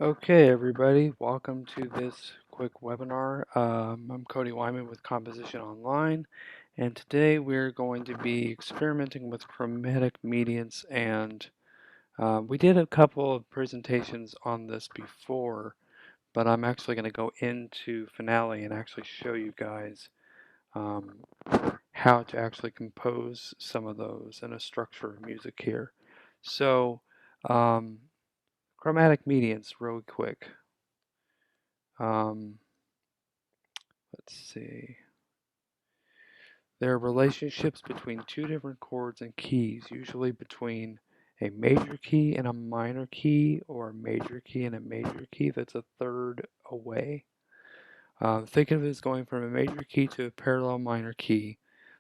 Okay, everybody, welcome to this quick webinar. I'm Cody Weinmann with CompositionOnline, and today we're going to be experimenting with chromatic mediants, and we did a couple of presentations on this before, but I'm actually going to go into Finale and actually show you guys how to actually compose some of those in a structure of music here. So, chromatic mediants, really quick. Let's see. There are relationships between two different chords and keys, usually between a major key and a minor key, or a major key and a major key that's a third away. Think of it as going from a major key to a parallel minor key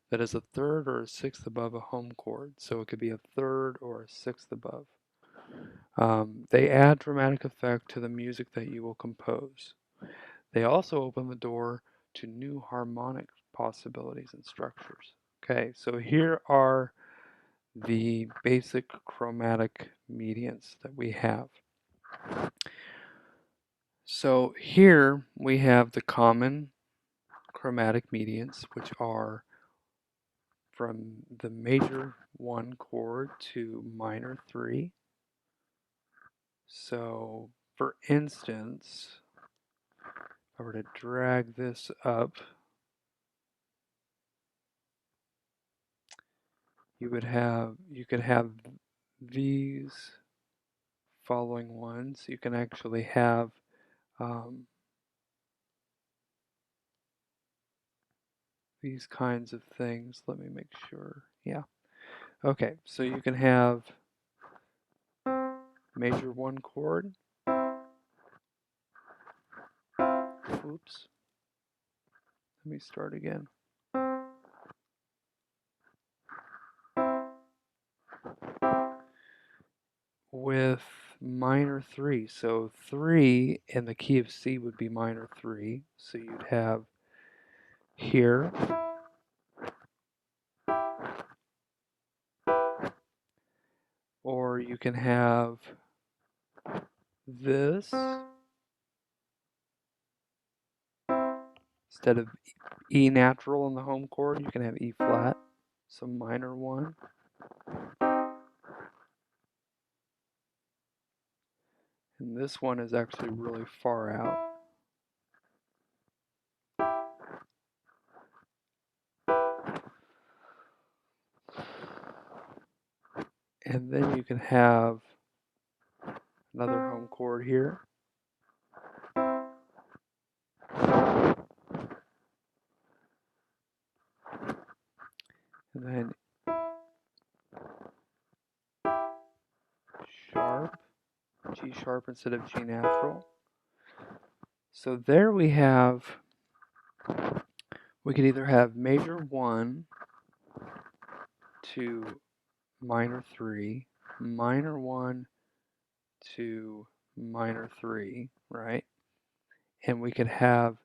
that is a third or a sixth above a home chord. So it could be a third or a sixth above. They add dramatic effect to the music that you will compose. They also open the door to new harmonic possibilities and structures. Okay, so here are the basic chromatic mediants that we have. So here we have the common chromatic mediants, which are from the major 1 chord to minor 3. So for instance, if I were to drag this up, you could have these following ones. You can actually have these kinds of things. Let me make sure. Yeah. Okay, so you can have major 1 chord. Oops. Let me start again. With minor 3. So 3 in the key of C would be minor 3. So you'd have here. Or you can have this. Instead of E natural in the home chord, you can have E flat. So minor 1. And this one is actually really far out. And then you can have another home chord here. And then sharp, G sharp instead of G natural. So there we could either have major 1 to minor 3, minor 1 to minor 3, right? And we could have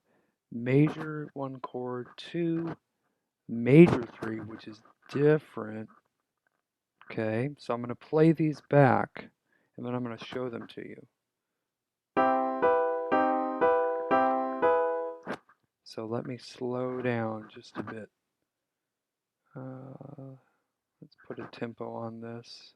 major 1 chord to major 3, which is different. Okay, so I'm going to play these back, and then I'm going to show them to you. So let me slow down just a bit. Let's put a tempo on this.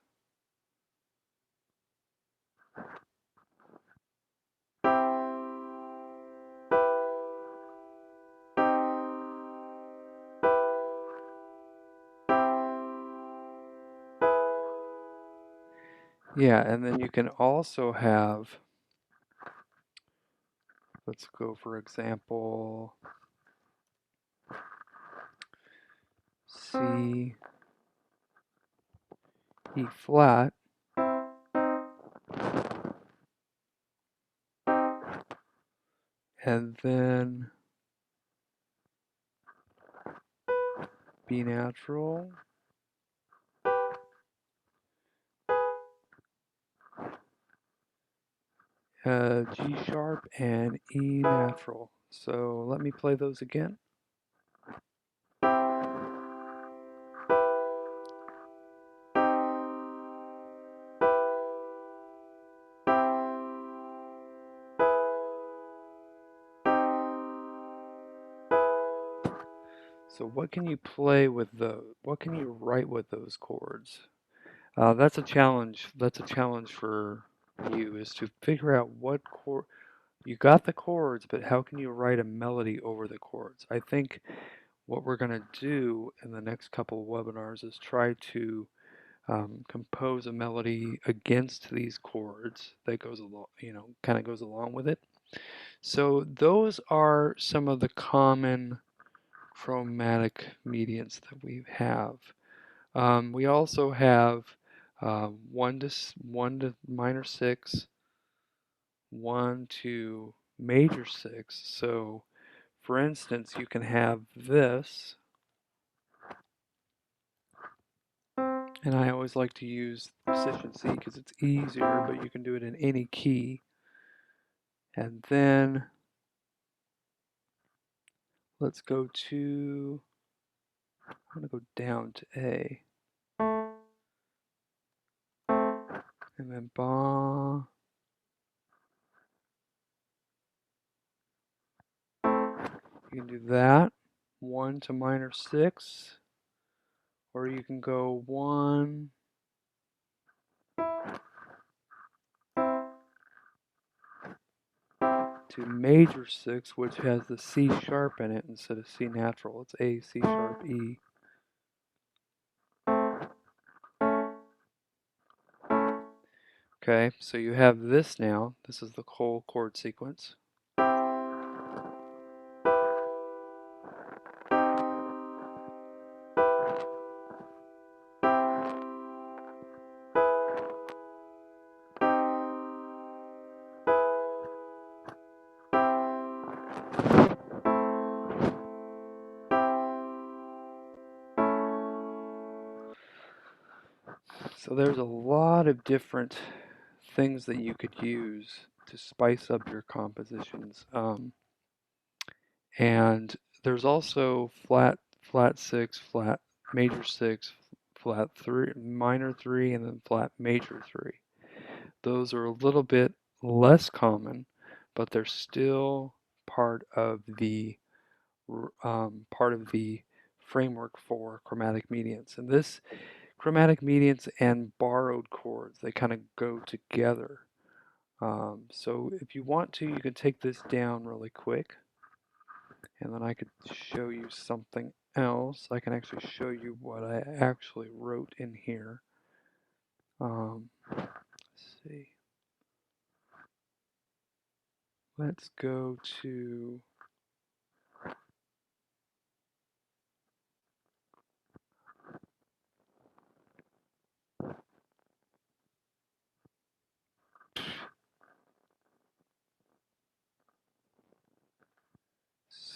Yeah, and then you can also have, let's go for example, C, E flat, and then B natural, G sharp, and E natural. So let me play those again. So what can you play with those? What can you write with those chords? That's a challenge. That's a challenge for you, is to figure out what chord you got the chords, but how can you write a melody over the chords? I think what we're going to do in the next couple of webinars is try to compose a melody against these chords that goes along, kind of goes along with it. So those are some of the common chromatic mediants that we have. We also have 1 to minor 6, 1 to major 6. So for instance, you can have this, and I always like to use position C because it's easier, but you can do it in any key. And then let's go to, I'm going to go down to A. And then ba. You can do that. 1 to minor 6. Or you can go 1 to major 6, which has the C sharp in it instead of C natural. It's A, C sharp, E. Okay, so you have this now. This is the whole chord sequence. So there's a lot of different things that you could use to spice up your compositions. And there's also flat 6, flat major 6, flat 3, minor 3, and then flat major 3. Those are a little bit less common, but they're still part of the framework for chromatic mediants. And this chromatic mediants and borrowed chords, they kind of go together. So if you want to, you can take this down really quick, and then I could show you something else. I can actually show you what I actually wrote in here. Let's see. Let's go to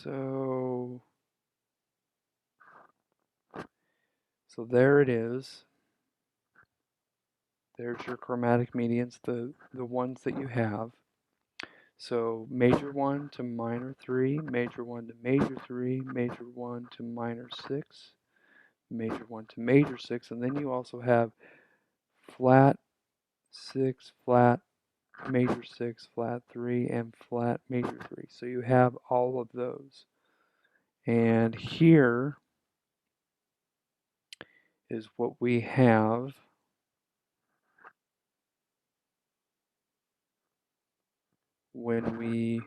so there it is. There's your chromatic mediants, the ones that you have. So major 1 to minor 3, major 1 to major 3, major 1 to minor 6, major 1 to major 6, and then you also have flat 6, flat major 6, flat 3, and flat major 3. So you have all of those. And here is what we have when we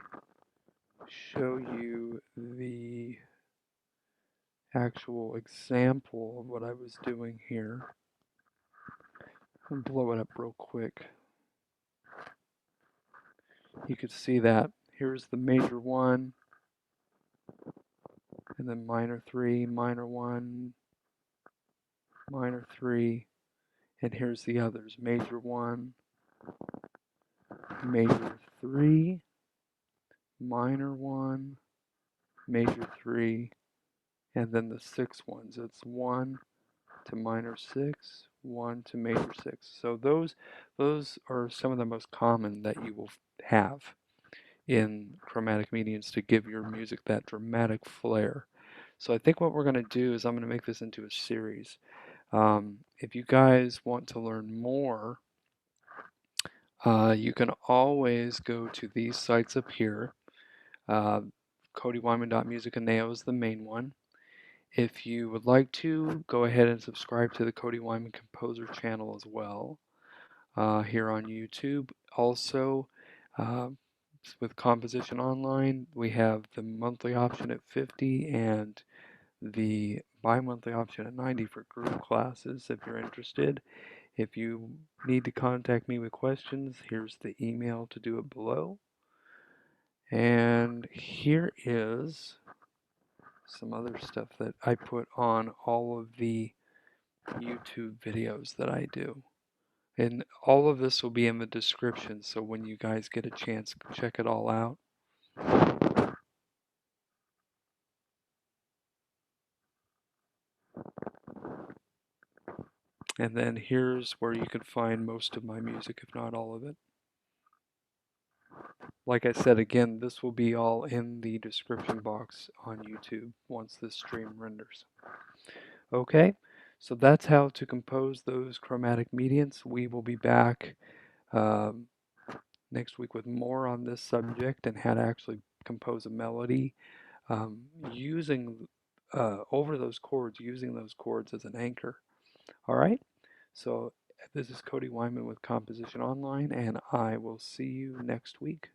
show you the actual example of what I was doing here. I'll blow it up real quick. You could see that. Here's the major 1, and then minor 3, minor 1, minor 3, and here's the others. Major 1, major 3, minor 1, major 3, and then the 6 ones. It's 1 to minor 6, 1 to major 6. So those are some of the most common that you will have in chromatic mediants to give your music that dramatic flair. So I think what we're going to do is I'm going to make this into a series. If you guys want to learn more, you can always go to these sites up here. CodyWeinmann.music, and Nao is the main one. If you would like to, go ahead and subscribe to the Cody Weinmann Composer channel as well here on YouTube. Also, uh, with Composition Online, we have the monthly option at $50 and the bi-monthly option at $90 for group classes if you're interested. If you need to contact me with questions, here's the email to do it below. And here is some other stuff that I put on all of the YouTube videos that I do. And all of this will be in the description, so when you guys get a chance, check it all out. And then here's where you can find most of my music, if not all of it. Like I said, again, this will be all in the description box on YouTube once this stream renders. Okay, so that's how to compose those chromatic mediants. We will be back next week with more on this subject and how to actually compose a melody using over those chords, using those chords as an anchor. All right, so this is Cody Weinmann with Composition Online, and I will see you next week.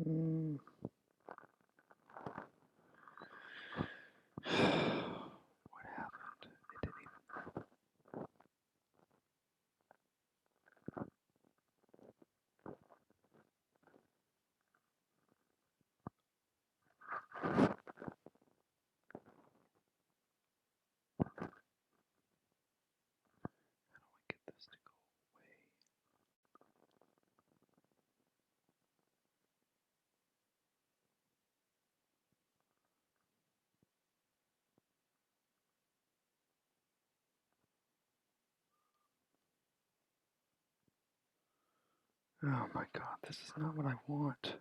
Mm. What happened? It didn't even... How do I get this to go away? Oh my God, this is not what I want.